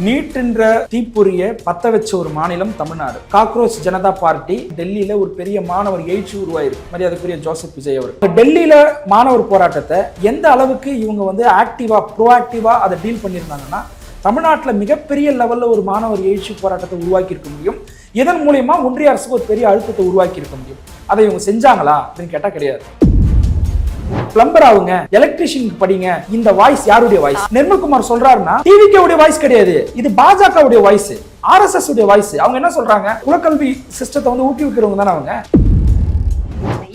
NEET என்ற தீப்பொறிய பத்த வச்ச ஒரு மாநிலம் தமிழ்நாடு. காக்ரோச் ஜனதா பார்ட்டி டெல்லியில ஒரு பெரிய மாணவர் எழுச்சி உருவாயிருக்கு. மரியாதைக்குரிய ஜோசப் விஜய் அவர் டெல்லியில மாணவர் போராட்டத்தை எந்த அளவுக்கு இவங்க ஆக்டிவா ப்ரோஆக்டிவா அதை டீல் பண்ணியிருந்தாங்கன்னா, தமிழ்நாட்டில் மிகப்பெரிய லெவல்ல ஒரு மாணவர் எழுச்சி போராட்டத்தை உருவாக்கி இருக்க முடியும். இதன் மூலயமா ஒன்றிய அரசுக்கு ஒரு பெரிய அழுத்தத்தை உருவாக்கி இருக்க முடியும். அதை இவங்க செஞ்சாங்களா அப்படின்னு கேட்டா கிடையாது. பிளம்பர் ஆகுங்க, எலக்ட்ரிஷியன் படிங்க. இந்த வாய்ஸ் யாருடைய வாய்ஸ்? நிர்மல்குமார் சொல்றாருன்னா டிவிகே உடைய வாய்ஸ் கிடையாது, இது பாஜக உடைய வாய்ஸ், ஆர்எஸ்எஸ் உடைய வாய்ஸ். அவங்க என்ன சொல்றாங்க? குலக்கல்வி சிஸ்டத்தை ஊக்குவிக்கிறவங்க தானே அவங்க.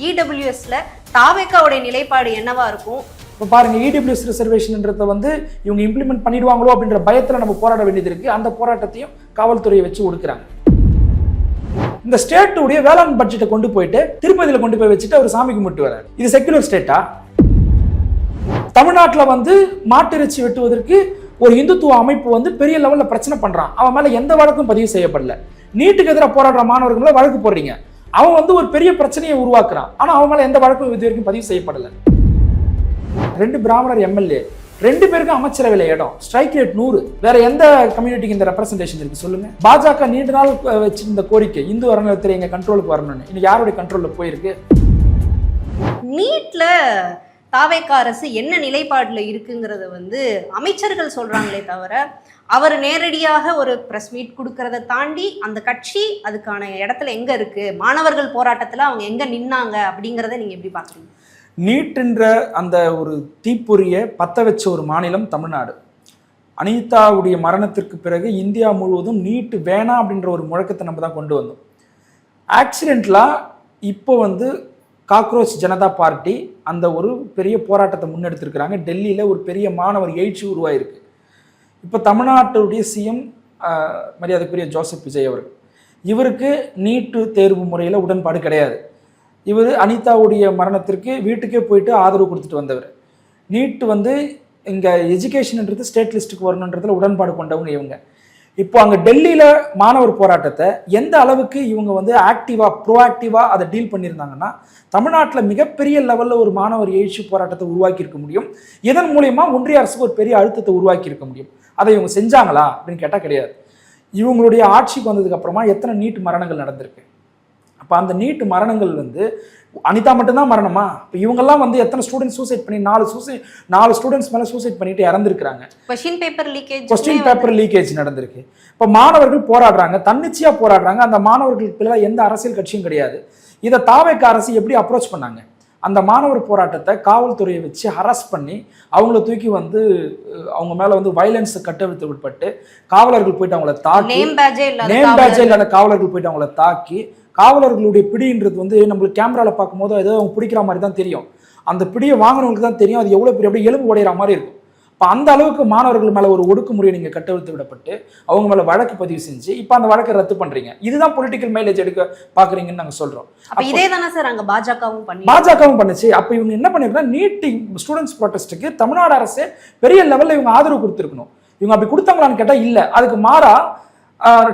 இடபிள்யூஎஸ்ல தாவேகாவுடைய நிலைப்பாடு என்னவா இருக்கும்? இப்போ பாருங்க, இடபிள்யூஎஸ் ரிசர்வேஷன்ன்றதை இவங்க இம்ப்ளிமெண்ட் பண்ணிடுவாங்களோ அப்படின்ற பயத்துல நம்ம போராட வேண்டியது இருக்கு. அந்த போராட்டத்தையும் காவல்துறையை வச்சு ஒடுக்குறாங்க. இந்த ஸ்டேட்டுடைய வேளாண் பட்ஜெட்டை கொண்டு போயிட்டு திருப்பதியில கொண்டு போய் வச்சுட்டு அவர் சாமி கும்பிட்டு வர்றாரு. இது செக்குலர் ஸ்டேட்டா? தமிழ்நாட்டில் மாட்டிறைச்சி வெட்டுவதற்கு ஒரு இந்துத்துவ அமைப்பு பெரிய லெவலில் பிரச்சனை பண்றான். அவன் மேல எந்த வழக்கும் பதிவு செய்யப்படல. நீட்டுக்கு எதிராக போராடுற மாணவர்களை வழக்கு போடுறீங்க. அவன் ஒரு பெரிய பிரச்சனையை உருவாக்குறான். ஆனா அவன் மேல எந்த வழக்கும் இது வரைக்கும் பதிவு செய்யப்படல. 2 பிராமணர் எம்எல்ஏ, 2 பேருக்கும் அமைச்சரவையில் இடம், ஸ்ட்ரைக் ரேட் 100. வேற எந்த கம்யூனிட்டிக்கு இந்த ரெப்ரசன்டேஷன் இருக்கு சொல்லுங்க? பாஜக நீண்ட நாள் வச்சிருந்த கோரிக்கை இந்து அறநிலையத்துறை எங்க கண்ட்ரோலுக்கு வரணும்னு, இன்னைக்கு யாருடைய கண்ட்ரோல்ல போயிருக்கு? நீட்ல தாவேகா அரசு என்ன நிலைப்பாடுல இருக்குங்கிறத அமைச்சர்கள் சொல்றாங்களே தவிர, அவர் நேரடியாக ஒரு பிரஸ் மீட் கொடுக்கறத தாண்டி அந்த கட்சி அதுக்கான இடத்துல எங்க இருக்கு, மாணவர்கள் போராட்டத்துல அவங்க எங்க நின்னாங்க அப்படிங்கறத நீங்க எப்படி பாக்குறீங்க? நீட் என்ற அந்த ஒரு தீப்பொறியை பத்த வச்ச ஒரு மாநிலம் தமிழ்நாடு. அனிதாவுடைய மரணத்திற்கு பிறகு இந்தியா முழுவதும் நீட் வேணாம் அப்படின்ற ஒரு முழக்கத்தை நம்ம தான் கொண்டு வந்தோம். ஆக்சிடென்ட்லா இப்போ காக்ரோச் ஜனதா பார்ட்டி அந்த ஒரு பெரிய போராட்டத்தை முன்னெடுத்திருக்கிறாங்க. டெல்லியில் ஒரு பெரிய மாணவர் எழுச்சி உருவாயிருக்கு. இப்போ தமிழ்நாட்டுடைய சிஎம் மரியாதைக்குரிய ஜோசப் விஜய் அவர்கள், இவருக்கு நீட்டு தேர்வு முறையில் உடன்பாடு கிடையாது. இவர் அனிதாவுடைய மரணத்திற்கு வீட்டுக்கே போயிட்டு ஆதரவு கொடுத்துட்டு வந்தவர். நீட்டு இங்கே எஜுகேஷன்ன்றது ஸ்டேட் லிஸ்ட்டுக்கு வரணுன்றதுல உடன்பாடு கொண்டவங்க இவங்க. இப்போ அங்கே டெல்லியில் மாணவர் போராட்டத்தை எந்த அளவுக்கு இவங்க ஆக்டிவா ப்ரோஆக்டிவா அதை டீல் பண்ணியிருந்தாங்கன்னா, தமிழ்நாட்டில் மிகப்பெரிய லெவலில் ஒரு மாணவர் எழுச்சி போராட்டத்தை உருவாக்கி இருக்க முடியும். இதன் மூலயமா ஒன்றிய அரசுக்கு ஒரு பெரிய அழுத்தத்தை உருவாக்கி இருக்க முடியும். அதை இவங்க செஞ்சாங்களா அப்படின்னு கேட்டால் கிடையாது. இவங்களுடைய ஆட்சிக்கு வந்ததுக்கு அப்புறமா எத்தனை நீட் மரணங்கள் நடந்திருக்கு? அப்போ அந்த நீட் மரணங்கள் அனிதா மட்டும்தான் மரணமா? இப்போ இவங்கெல்லாம் எத்தனை ஸ்டூடெண்ட்ஸ் சூசைட் பண்ணி 4 ஸ்டூடெண்ட்ஸ் மேலே சூசைட் பண்ணிட்டு இறந்துருக்காங்க. கொஸ்டின் பேப்பர் லீக்கேஜ் நடந்திருக்கு. இப்போ மாணவர்கள் போராடுறாங்க, தன்னிச்சையாக போராடுறாங்க. அந்த மாணவர்களுக்கு எந்த அரசியல் கட்சியும் கிடையாது. இதை தாவேகா அரசு எப்படி அப்ரோச் பண்ணாங்க? அந்த மாணவர் போராட்டத்தை காவல்துறையை வச்சு ஹராஸ் பண்ணி அவங்கள தூக்கி அவங்க மேலே வயலன்ஸ் கட்டவிழ்த்து விட்பட்டு காவலர்கள் போயிட்டு அவங்கள தாக்கி, நேம் பேட்ஜே இல்லாத காவலர்கள் போயிட்டு அவங்கள தாக்கி, காவலர்களுடைய பிடின்றது நம்மளுக்கு கேமராவில் பார்க்கும்போது ஏதோ அவங்க பிடிக்கிற மாதிரி தான் தெரியும். அந்த பிடியை வாங்கினவங்களுக்கு தான் தெரியும் அது எவ்வளோ பெரிய அப்படியே எலும்பு உடையிற மாதிரி இருக்கும். இப்போ அந்த அளவுக்கு மாணவர்கள் மேலே ஒரு ஒடுக்குமுறையை நீங்கள் கட்டவிழ்த்து விடப்பட்டு அவங்க மேலே வழக்கு பதிவு செஞ்சு இப்போ அந்த வழக்கை ரத்து பண்ணுறீங்க. இதுதான் பொலிட்டிக்கல் மைலேஜ் எடுக்க பார்க்குறீங்கன்னு நாங்கள் சொல்கிறோம். இதே தானே சார் அங்கே பாஜகவும் பண்ணுச்சு. அப்போ இவங்க என்ன பண்ணிருக்காங்க? நீட் ஸ்டூடெண்ட்ஸ் ப்ரொடெஸ்ட்டுக்கு தமிழ்நாடு அரசு பெரிய லெவலில் இவங்க ஆதரவு கொடுத்துருக்கணும். இவங்க அப்படி கொடுத்தாங்களான்னு கேட்டால் இல்லை. அதுக்கு மாறா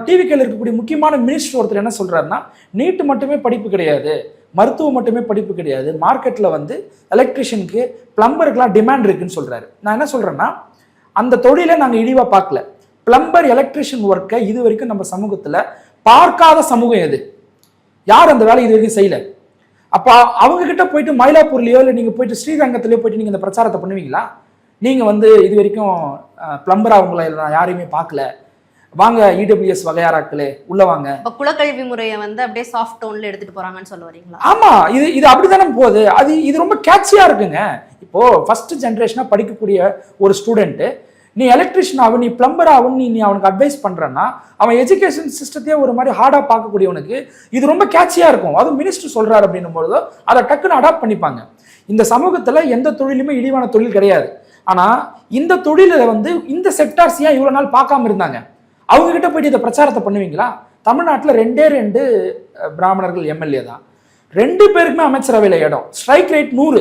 டிவிக்கில் இருக்கக்கூடிய முக்கியமான மினிஸ்டர் ஒருத்தர் என்ன சொல்றாருன்னா, நீட்டு மட்டுமே படிப்பு கிடையாது, மருத்துவம் மட்டுமே படிப்பு கிடையாது, மார்க்கெட்டில் எலக்ட்ரிஷியனுக்கு பிளம்பருக்குலாம் டிமாண்ட் இருக்குன்னு சொல்றாரு. நான் என்ன சொல்றேன்னா, அந்த தொழிலை நாங்கள் இழிவா பார்க்கல. பிளம்பர் எலக்ட்ரிஷியன் ஒர்க்கை இது வரைக்கும் நம்ம சமூகத்தில் பார்க்காத சமூகம் எது? யார் அந்த வேலை இது வரைக்கும் செய்யல? அப்போ அவங்க கிட்ட போயிட்டு மயிலாப்பூர்லயோ இல்லை நீங்க போயிட்டு ஸ்ரீரங்கத்திலேயோ போயிட்டு நீங்க இந்த பிரச்சாரத்தை பண்ணுவீங்களா? நீங்க இது வரைக்கும் பிளம்பர் அவங்கள நான் யாரையுமே பார்க்கல, வாங்க இடபிள்யூஎஸ் வகையாராக்களே உள்ள வாங்க. குலக்கல்வி முறையை அப்படியே சாஃப்ட் டோன்ல எடுத்துட்டு போறாங்கன்னு சொல்ல வரீங்களா? ஆமா, இது அப்படித்தானே போகுது. இது ரொம்ப கேட்சியா இருக்குங்க. இப்போ ஃபர்ஸ்ட் ஜென்ரேஷனா படிக்கக்கூடிய ஒரு ஸ்டூடெண்ட், நீ எலக்ட்ரிஷியன் ஆகும், நீ பிளம்பர் ஆகும், நீ அவனுக்கு அட்வைஸ் பண்றன்னா அவன் எஜுகேஷன் சிஸ்டத்தையே ஒரு மாதிரி ஹார்டா பார்க்கக்கூடியவனுக்கு இது ரொம்ப கேட்சியா இருக்கும். அதுவும் மினிஸ்டர் சொல்றாரு அப்படின்னும் பொழுதோ அதை டக்குன்னு அடாப்ட் பண்ணிப்பாங்க. இந்த சமூகத்துல எந்த தொழிலுமே இழிவான தொழில் கிடையாது. ஆனா இந்த தொழில இந்த செக்டார்ஸ் ஏன் இவ்வளவு நாள் பார்க்காம இருந்தாங்க? அவங்க கிட்ட போயிட்டு இதை பிரச்சாரத்தை பண்ணுவீங்களா? தமிழ்நாட்டில் 2 பிராமணர்கள் எம்எல்ஏ தான், 2 பேருக்குமே அமைச்சரவையில் இடம், ஸ்ட்ரைக் ரேட் 100.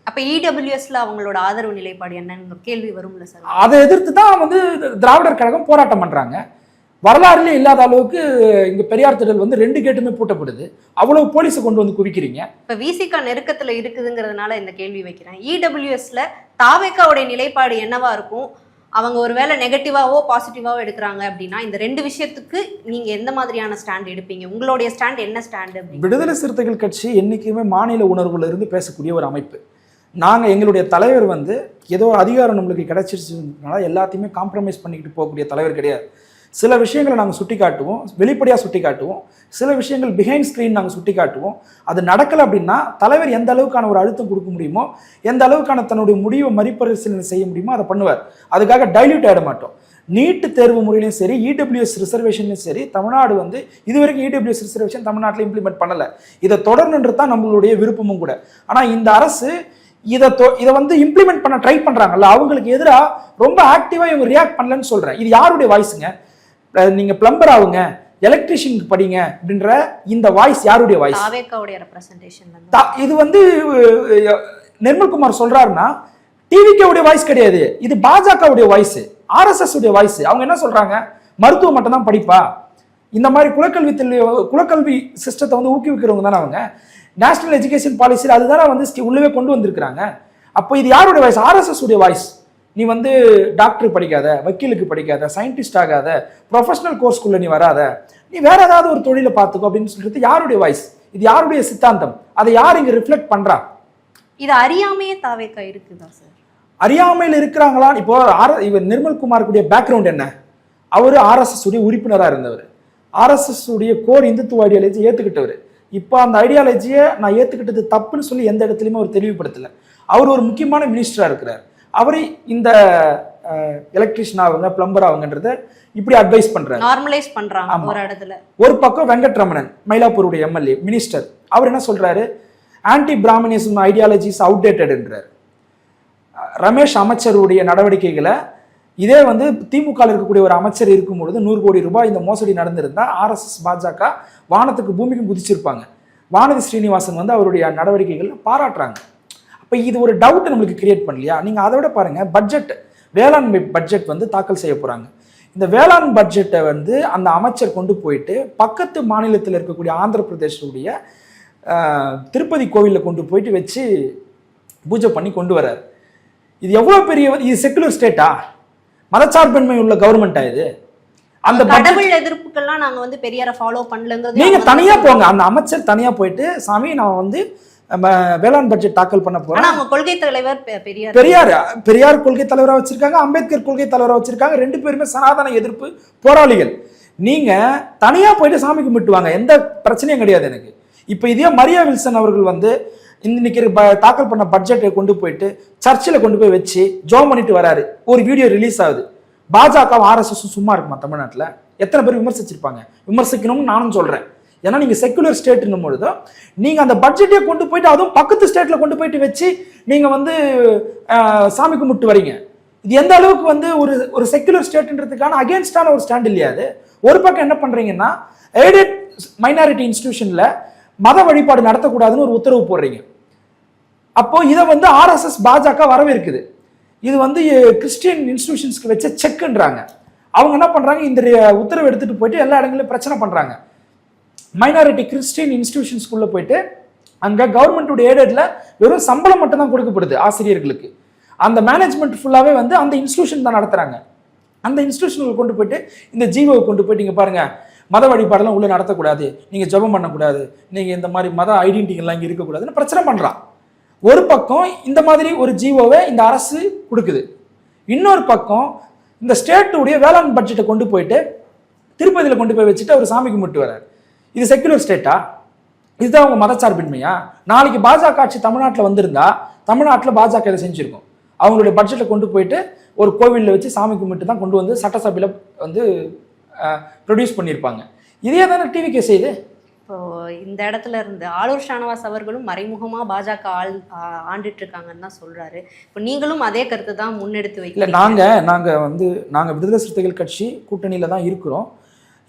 அப்ப இடபிள்யூஎஸ்ல அவங்களோட ஆதரவு நிலைப்பாடு என்னன்னு கேள்வி வரும்ல சார்? அதை எதிர்த்து தான் திராவிடர் கழகம் போராட்டம் பண்றாங்க. வரலாறுல இல்லாத அளவுக்கு இங்க பெரியார் திடல் 2 கேட்டுமே பூட்டப்படுது. அவ்வளவு போலீஸை கொண்டு குவிக்கிறீங்க. இப்ப விசிகா நெருக்கத்துல இருக்குதுங்கிறதுனால இந்த கேள்வி வைக்கிறேன். இடபிள்யூஎஸ்ல தாவேகாவுடைய நிலைப்பாடு என்னவா இருக்கும்? அவங்க ஒருவேளை நெகட்டிவாவோ பாசிட்டிவாவோ எடுக்கிறாங்க அப்படின்னா இந்த ரெண்டு விஷயத்துக்கு நீங்க எந்த மாதிரியான ஸ்டாண்ட் எடுப்பீங்க? உங்களுடைய ஸ்டாண்ட் என்ன ஸ்டாண்ட்? விடுதலை சிறுத்தைகள் கட்சி என்னைக்குமே மாநில உணர்வுல இருந்து பேசக்கூடிய ஒரு அமைப்பு. நாங்கள் எங்களுடைய தலைவர் வந்து ஏதோ அதிகாரம் நம்மளுக்கு கிடைச்சிருச்சுனால எல்லாத்தையுமே காம்ப்ரமைஸ் பண்ணிக்கிட்டு போகக்கூடிய தலைவர் கிடையாது. சில விஷயங்களை நாங்கள் சுட்டி காட்டுவோம், வெளிப்படையாக சுட்டி காட்டுவோம். சில விஷயங்கள் பிஹைண்ட் ஸ்க்ரீன் நாங்கள் சுட்டி காட்டுவோம். அது நடக்கலை அப்படின்னா தலைவர் எந்த அளவுக்கான ஒரு அழுத்தம் கொடுக்க முடியுமோ, எந்த அளவுக்கான தன்னுடைய முடிவை மறுபரிசீலனை செய்ய முடியுமோ அதை பண்ணுவார். அதுக்காக டைல்யூட் ஆகிட மாட்டோம். நீட்டு தேர்வு முறையிலையும் சரி, இடபிள்யூஎஸ் ரிசர்வேஷன்லையும் சரி, தமிழ்நாடு வந்து இதுவரைக்கும் இடபிள்யூஎஸ் ரிசர்வேஷன் தமிழ்நாட்டில் இம்ப்ளிமெண்ட் பண்ணலை. இதை தொடரணுன்றது தான் நம்மளுடைய விருப்பமும் கூட. ஆனால் இந்த அரசு இதை வந்து இம்ப்ளிமெண்ட் பண்ண ட்ரை பண்றாங்கல்ல, அவங்களுக்கு எதிராக ரொம்ப ஆக்டிவா இவங்க ரியாக்ட் பண்ணலன்னு சொல்றேன். இது யாருடைய வாய்ஸுங்க? நீங்க பிளம்பர் ஆகுங்க, எலக்ட்ரிஷியன் படிங்க அப்படின்ற இந்த வாய்ஸ் யாருடைய வாய்ஸ்? இது வந்து நிர்மல்குமார் சொல்றாருன்னா டிவிகேவுடைய வாய்ஸ் கிடையாது, இது பாஜகவுடைய வாய்ஸ், ஆர்எஸ்எஸ் உடைய வாய்ஸ். அவங்க என்ன சொல்றாங்க? மருத்துவம் மட்டும் தான் படிப்பா, இந்த மாதிரி குலக்கல்வி சிஸ்டத்தை வந்து ஊக்குவிக்கிறவங்க தானே அவங்க. நேஷனல் எஜுகேஷன் பாலிசியில் அதுதானே வந்து உள்ளவே கொண்டு வந்திருக்கிறாங்க. அப்போ இது யாருடைய வாய்ஸ்? ஆர்எஸ்எஸ் உடைய வாய்ஸ். நீ வந்து டாக்டர் படிக்காத, வக்கீலுக்கு படிக்காத, சயின்டிஸ்ட் ஆகாத, ப்ரொஃபஷனல் கோர்ஸ்குள்ள நீ வராத, நீ வேற ஏதாவது ஒரு தொழிலை பார்த்துக்கோ அப்படின்னு சொல்றது யாருடைய வாய்ஸ்? இது யாருடைய சித்தாந்தம்? அதை யார் இங்க ரிஃப்ளெக்ட் பண்றா? இது அறியாமையே தாவேக்கா இருக்குதா சார்? அறியாமையில் இருக்கிறாங்களா? இப்போ இவர் நிர்மல்குமாருடைய பேக்ரவுண்ட் என்ன? அவர் ஆர்எஸ்எஸ் உடைய உறுப்பினராக இருந்தவர், ஆர்எஸ்எஸ் உடைய கோர் இந்துத்துவ ஐடியாலஜி ஏற்றுக்கிட்டவர். இப்போ அந்த ஐடியாலஜியை நான் ஏற்றுக்கிட்டது தப்புன்னு சொல்லி எந்த இடத்துலையுமே அவர் தெளிவுபடுத்தலை. அவர் ஒரு முக்கியமான மினிஸ்டராக இருக்கிறார். அவர் இந்த எலக்ட்ரிஷியன் ஆகுங்க, பிளம்பர் ஆகுங்கன்றத இப்படி அட்வைஸ் பண்றாரு, நார்மலைஸ் பண்றாங்க ஒரு இடத்துல. ஒரு பக்கம் வெங்கட்ரமணன் மயிலாப்பூருடைய எம்எல்ஏ மினிஸ்டர், அவர் என்ன சொல்றாரு? ஆன்டி பிராமணிசம் ஐடியாலஜிஸ் அவுடேட்டட்ன்றார். ரமேஷ் அமைச்சருடைய நடவடிக்கைகளை இதே வந்து திமுக இருக்கக்கூடிய ஒரு அமைச்சர் இருக்கும் பொழுது 100 கோடி ரூபாய் இந்த மோசடி நடந்திருந்தா ஆர்எஸ்எஸ் பாஜக வானத்துக்கு பூமிக்கும் குதிச்சிருப்பாங்க. வானதி ஸ்ரீனிவாசன் வந்து அவருடைய நடவடிக்கைகள் பாராட்டுறாங்க. அப்போ இது ஒரு டவுட் நம்மளுக்கு கிரியேட் பண்ணலையா? நீங்கள் அதை விட பாருங்க, பட்ஜெட், வேளாண்மை பட்ஜெட் வந்து தாக்கல் செய்ய போறாங்க. இந்த வேளாண் பட்ஜெட்டை வந்து அந்த அமைச்சர் கொண்டு போயிட்டு பக்கத்து மாநிலத்தில் இருக்கக்கூடிய ஆந்திர பிரதேசத்துடைய திருப்பதி கோவிலில் கொண்டு போயிட்டு வச்சு பூஜை பண்ணி கொண்டு வர்றாரு. இது எவ்வளோ பெரிய, இது செக்குலர் ஸ்டேட்டா? மதச்சார்பின்மை உள்ள கவர்மெண்டா இது? அந்த கடவுள் எதிர்ப்புக்கெல்லாம் நாங்க வந்து பெரியாரை ஃபாலோ பண்ணலங்கிறது. நீங்க தனியா போங்க, அந்த அமைச்சர் தனியா போயிட்டு சாமி நான் வந்து வேளாண் பட்ஜெட் தாக்கல் பண்ண போறேன். அவங்க கொள்கை தலைவர் பெரியார் கொள்கை தலைவராக வச்சிருக்காங்க, அம்பேத்கர் கொள்கை தலைவராக வச்சிருக்காங்க. 2 பேருமே சனாதன எதிர்ப்பு போராளிகள். நீங்க தனியா போயிட்டு சாமி கும்பிட்டுவாங்க, எந்த பிரச்சனையும் கிடையாது எனக்கு. இப்ப இதே மரியா வில்சன் அவர்கள் வந்து இன்னைக்கு தாக்கல் பண்ண பட்ஜெட்டை கொண்டு போயிட்டு சர்ச்சில் கொண்டு போய் வச்சு ஜோம் பண்ணிட்டு வராரு. ஒரு வீடியோ ரிலீஸ் ஆகுது. பாஜக ஆர்எஸ்எஸ் சும்மா இருக்குமா? தமிழ்நாட்டில் எத்தனை பேர் விமர்சிச்சிருப்பாங்க? விமர்சிக்கணும்னு நானும் சொல்றேன். ஏன்னா நீங்க செக்குலர் ஸ்டேட்னும் பொழுது நீங்க அந்த பட்ஜெட்டை கொண்டு போயிட்டு அதுவும் பக்கத்து ஸ்டேட்ல கொண்டு போயிட்டு வச்சு நீங்க வந்து சாமி கும்பிட்டு வரீங்க. இது எந்த அளவுக்கு வந்து ஒரு செக்குலர் ஸ்டேட்ன்றதுக்கான அகேன்ஸ்டான ஒரு ஸ்டாண்ட் இல்லையா? அது ஒரு பக்கம் என்ன பண்றீங்கன்னா எய்டட் மைனாரிட்டி இன்ஸ்டிடியூஷன்ல மத வழிபாடு நடத்தக்கூடாதுன்னு ஒரு உத்தரவு போடுறீங்க. அப்போ இதை வந்து ஆர்எஸ்எஸ் பாஜக வரவேற்குது. இது வந்து கிறிஸ்டியன் இன்ஸ்டிடியூஷன்ஸ்க்கு வச்ச செக்குன்றாங்க. அவங்க என்ன பண்றாங்க? இந்த உத்தரவு எடுத்துட்டு போயிட்டு எல்லா இடங்களிலும் பிரச்சனை பண்றாங்க. மைனாரிட்டி கிறிஸ்டியன் இன்ஸ்டிடியூஷன்ஸ்குள்ள போயிட்டு அங்க கவர்மெண்ட்டுடைய எய்டட்ல வெறும் சம்பளம் மட்டும் தான் கொடுக்கப்படுது ஆசிரியர்களுக்கு. அந்த மேனேஜ்மெண்ட் ஃபுல்லாவே வந்து அந்த இன்ஸ்டிடியூஷன் தான் நடத்துறாங்க. அந்த இன்ஸ்டிடியூஷனுக்கு கொண்டு போயிட்டு இந்த ஜீவோவை கொண்டு போயிட்டு இங்க பாருங்க, மத வழிபாடெல்லாம் உள்ள நடத்தக்கூடாது, நீங்க ஜெபம் பண்ணக்கூடாது, நீங்க இந்த மாதிரி மத ஐடென்டிட்டிகள்லாம் இங்கே இருக்கக்கூடாதுன்னு பிரச்சனை பண்றான். ஒரு பக்கம் இந்த மாதிரி ஒரு ஜீவோவை இந்த அரசு கொடுக்குது, இன்னொரு பக்கம் இந்த ஸ்டேட்டுடைய வேளாண் பட்ஜெட்டை கொண்டு போயிட்டு திருப்பதியில் கொண்டு போய் வச்சுட்டு அவர் சாமி கும்பிட்டு வர்றாரு. இது செக்குலர் ஸ்டேட்டா? இதுதான் அவங்க மதச்சார்பின்மையா? நாளைக்கு பாஜக ஆட்சி தமிழ்நாட்டில் வந்திருந்தா தமிழ்நாட்டில் பாஜக இதை செஞ்சிருக்கும். அவங்களுடைய பட்ஜெட்டை கொண்டு போயிட்டு ஒரு கோவிலில் வச்சு சாமி கும்பிட்டு தான் கொண்டு வந்து சட்டசபையில் வந்து ப்ரொடியூஸ் பண்ணியிருப்பாங்க. இதே தானே டிவிகே செய்யுது. இப்போ இந்த இடத்துல இருந்து ஆளூர் ஷானவாஸ் அவர்களும் மறைமுகமா பாஜக ஆண்டுட்டு இருக்காங்கன்னு தான் சொல்றாரு. இப்போ நீங்களும் அதே கருத்து தான் முன்னெடுத்து வைக்கல. நாங்க விடுதலை சிறுத்தைகள் கட்சி கூட்டணியில தான் இருக்கிறோம்.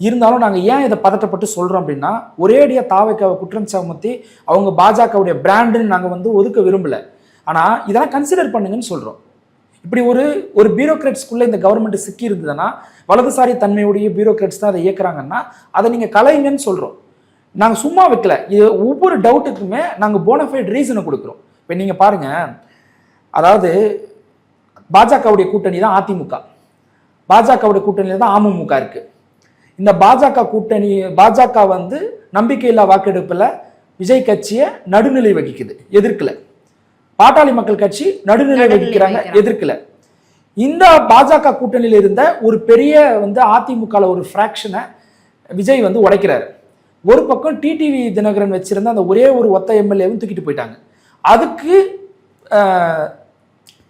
இருந்தாலும் நாங்கள் ஏன் இதை பதட்டப்பட்டு சொல்கிறோம் அப்படின்னா, ஒரேடியாக தாவேக்காவை குற்றம் சுமத்தி அவங்க பாஜகவுடைய பிராண்டுன்னு நாங்கள் வந்து ஒதுக்க விரும்பலை. ஆனால் இதெல்லாம் கன்சிடர் பண்ணுங்கன்னு சொல்கிறோம். இப்படி ஒரு பியூரோக்ராட்ஸ்குள்ளே இந்த கவர்மெண்ட் சிக்கி இருந்ததுன்னா, வலதுசாரி தன்மையுடைய பியூரோக்ராட்ஸ் தான் அதை இயக்குறாங்கன்னா அதை நீங்கள் கலைங்கன்னு சொல்கிறோம். நாங்கள் சும்மா வைக்கல, இது ஒவ்வொரு டவுட்டுக்குமே நாங்கள் போனஃபைட் ரீசனை கொடுக்குறோம். இப்போ நீங்கள் பாருங்கள், அதாவது பாஜகவுடைய கூட்டணி தான் அதிமுக. பாஜகவுடைய கூட்டணியில தான் அமமுக இருக்கு. இந்த பாஜக வந்து நம்பிக்கையில்லா வாக்கெடுப்புல விஜய் கட்சியை நடுநிலை வகிக்குது, எதிர்க்கல. பாட்டாளி மக்கள் கட்சி நடுநிலை வகிக்கிறாங்க, எதிர்க்கல. இந்த பாஜக கூட்டணியில இருந்த ஒரு பெரிய வந்து அதிமுக ஒரு ஃபிராக்ஷனை விஜய் வந்து உடைக்கிறாரு. ஒரு பக்கம் டிடிவி தினகரன் வச்சிருந்த அந்த ஒரே ஒரு ஒத்த எம்எல்ஏவும் தூக்கிட்டு போயிட்டாங்க. அதுக்கு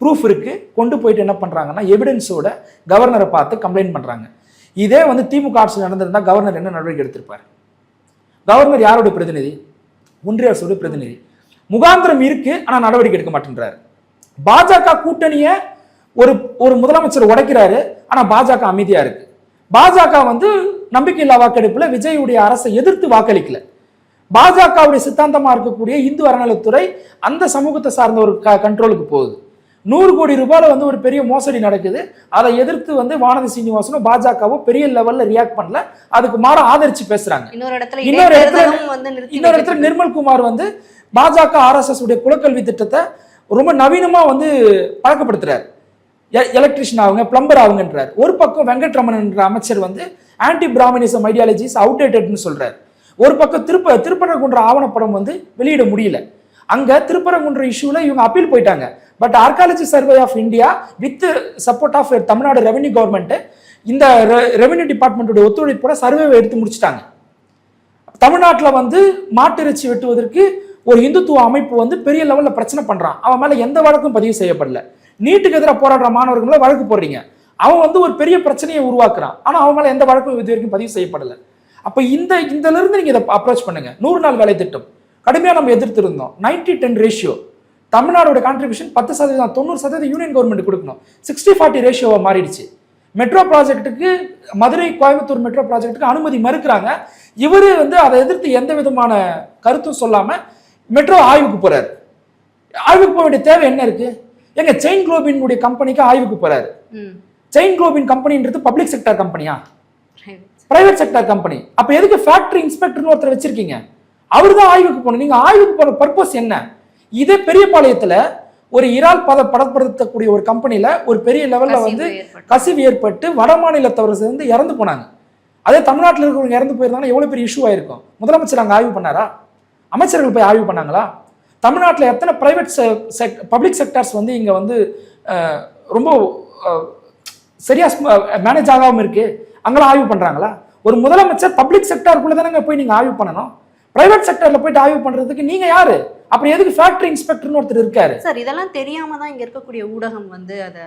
ப்ரூஃப் இருக்கு. கொண்டு போயிட்டு என்ன பண்றாங்கன்னா எவிடன்ஸோட கவர்னரை பார்த்து கம்ப்ளைண்ட் பண்றாங்க. இதே வந்து திமுக ஆட்சியில் நடந்திருந்தா கவர்னர் என்ன நடவடிக்கை எடுத்திருப்பார்? கவர்னர் யாரோட பிரதிநிதி? ஒன்றிய அரசோட பிரதிநிதி. முகாந்திரம் இருக்கு, ஆனா நடவடிக்கை எடுக்க மாட்டேன்றாரு. பாஜக கூட்டணியை ஒரு முதலமைச்சர் உடைக்கிறாரு, ஆனா பாஜக அமைதியா இருக்கு. பாஜக வந்து நம்பிக்கையில்லா வாக்கெடுப்புல விஜயுடைய அரசை எதிர்த்து வாக்களிக்கல. பாஜகவுடைய சித்தாந்தமா இருக்கக்கூடிய இந்து அறநிலைத்துறை அந்த சமூகத்தை சார்ந்த ஒரு கண்ட்ரோலுக்கு போகுது. 100 கோடி ரூபாயில வந்து ஒரு பெரிய மோசடி நடக்குது. அதை எதிர்த்து வந்து வானதி சீனிவாசனும் பாஜகவும் பெரிய லெவல்ல ரியாக்ட் பண்ணல, அதுக்கு மாற ஆதரிச்சு பேசுறாங்க. இன்னொரு இடத்துல நிர்மல்குமார் வந்து பாஜக RSS உடைய குலக்கல்வி திட்டத்தை ரொம்ப நவீனமா வந்து பழக்கப்படுத்துறாரு. எலக்ட்ரிஷியன் ஆகுங்க, பிளம்பர் ஆகுங்கன்றார். ஒரு பக்கம் வெங்கட்ரமணன் என்ற அமைச்சர் வந்து ஆன்டி பிராமணிசம் ஐடியாலஜிஸ் அவுடேட்டட்னு சொல்றாரு. ஒரு பக்கம் திருப்பரங்குன்ற ஆவணப்படம் வந்து வெளியிட முடியல. அங்க திருப்பரங்குன்ற இஷ்யூல இவங்க அப்பீல் போயிட்டாங்க. But archaeology survey of India with support of Tamil Nadu revenue government இந்த ரெவென்யூ டிபார்ட்மெண்டோட ஒத்துழைப்போட சர்வேவை எடுத்து முடிச்சிட்டாங்க. தமிழ்நாட்டில் வந்து மாட்டு இறைச்சி வெட்டுவதற்கு ஒரு இந்துத்துவ அமைப்பு வந்து பெரிய லெவலில் பிரச்சனை பண்றான். அவன் மேல எந்த வழக்கும் பதிவு செய்யப்படல. நீட்டுக்கு எதிராக போராடுற மாணவர்களை வழக்கு போடுறீங்க. அவன் வந்து ஒரு பெரிய பிரச்சனையை உருவாக்குறான், ஆனா அவன் மேல எந்த வழக்கும் இது வரைக்கும் பதிவு செய்யப்படல. அப்ப இதுல இருந்து நீங்க இதை அப்ரோச் பண்ணுங்க. 100 நாள் வேலை திட்டம் கடுமையா நம்ம எதிர்த்து இருந்தோம். 90-10 ரேஷியோ தமிழ்நாடோட கான்ட்ரிபியூஷன் 10%, 90% யூனியன் கவர்மெண்ட் கொடுக்கணும். 60-40 ரேஷியோவா மாறிடுச்சு. மெட்ரோ ப்ராஜெக்ட்டுக்கு மதுரை கோயம்புத்தூர் மெட்ரோ ப்ராஜெக்ட்டுக்கு அனுமதி மறுக்கிறாங்க. இவரு வந்து அதை எதிர்த்து எந்த விதமான கருத்தும் சொல்லாம மெட்ரோ ஆய்வுக்கு போறாரு. ஆய்வுக்கு போக வேண்டிய தேவை என்ன இருக்கு? எங்க செயின் குளோபின் கம்பெனிக்கு ஆய்வுக்கு போறாரு. செயின் குளோபின் கம்பெனின்றது பப்ளிக் செக்டர் கம்பெனியா, பிரைவேட் செக்டர் கம்பெனி? அப்ப எதுக்கு ஃபேக்டரி இன்ஸ்பெக்டர்னு ஒருத்தர் வச்சிருக்கீங்க? அவரு தான் ஆய்வுக்கு போகணும். நீங்க ஆய்வுக்கு போற பர்பஸ் என்ன? இதே பெரியபாளையத்துல ஒரு இறால் பதப்படுத்தக்கூடிய ஒரு கம்பெனில ஒரு பெரிய லெவல்ல வந்து கசிவு ஏற்பட்டு வட மாநிலத்தவர் சேர்ந்து இறந்து போனாங்க. அதே தமிழ்நாட்டில் இருக்கிறவங்க இறந்து போயிருந்தாங்கன்னா எவ்வளவு பெரிய இஷ்யூ ஆயிருக்கும். முதலமைச்சர் அங்க ஆய்வு பண்ணாரா? அமைச்சர்கள் போய் ஆய்வு பண்ணாங்களா? தமிழ்நாட்டில் எத்தனை பிரைவேட் பப்ளிக் செக்டர்ஸ் வந்து இங்க வந்து ரொம்ப சரியா மேனேஜ் ஆகாம இருக்கு, அங்கெல்லாம் ஆய்வு பண்றாங்களா? ஒரு முதலமைச்சர் பப்ளிக் செக்டருக்குள்ள தானே போய் நீங்க ஆய்வு பண்ணணும். பிரைவேட் செக்டர்ல போயிட்டு ஆய்வு பண்றதுக்கு நீங்க யாரு? அப்புறம் எதுக்கு ஃபேக்டரி இன்ஸ்பெக்டர்னு ஒருத்தர் இருக்காரு? சார், இதெல்லாம் தெரியாம தான் இங்க இருக்கக்கூடிய ஊடகம் வந்து அதை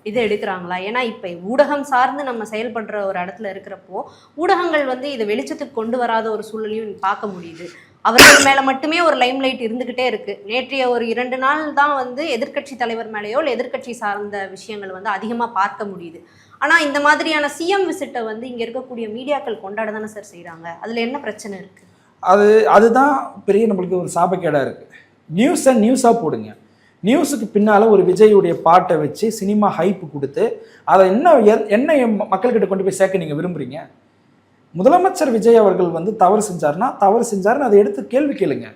இதை எடுக்கிறாங்களா? ஏன்னா இப்ப ஊடகம் சார்ந்து நம்ம செயல்படுற ஒரு இடத்துல இருக்கிறப்போ ஊடகங்கள் வந்து இதை வெளிச்சத்துக்கு கொண்டு வராத ஒரு சூழலையும் பார்க்க முடியுது. அவர்கள் மேல மட்டுமே ஒரு லைம் லைட் இருந்துகிட்டே இருக்கு. நேற்றைய ஒரு 2 நாள் தான் வந்து எதிர்க்கட்சி தலைவர் மேலேயோ இல்லை எதிர்க்கட்சி சார்ந்த விஷயங்கள் வந்து அதிகமா பார்க்க முடியுது. ஆனா இந்த மாதிரியான சிஎம் விசிட்டை வந்து இங்க இருக்கக்கூடிய மீடியாக்கள் கொண்டாட தானே சார் செய்யறாங்க. அதுல என்ன பிரச்சனை இருக்கு? அதுதான் பெரிய நம்மளுக்கு ஒரு சாபக்கேடா இருக்கு. நியூஸா போடுங்க. நியூஸுக்கு பின்னால ஒரு விஜயுடைய பாட்டை வச்சு சினிமா ஹைப்பு கொடுத்து அதை என்ன மக்கள்கிட்ட கொண்டு போய் சேர்க்க நீங்க விரும்புறீங்க? முதலமைச்சர் விஜய் அவர்கள் வந்து தவறு செஞ்சாருன்னு அதை எடுத்து கேள்வி கேளுங்க.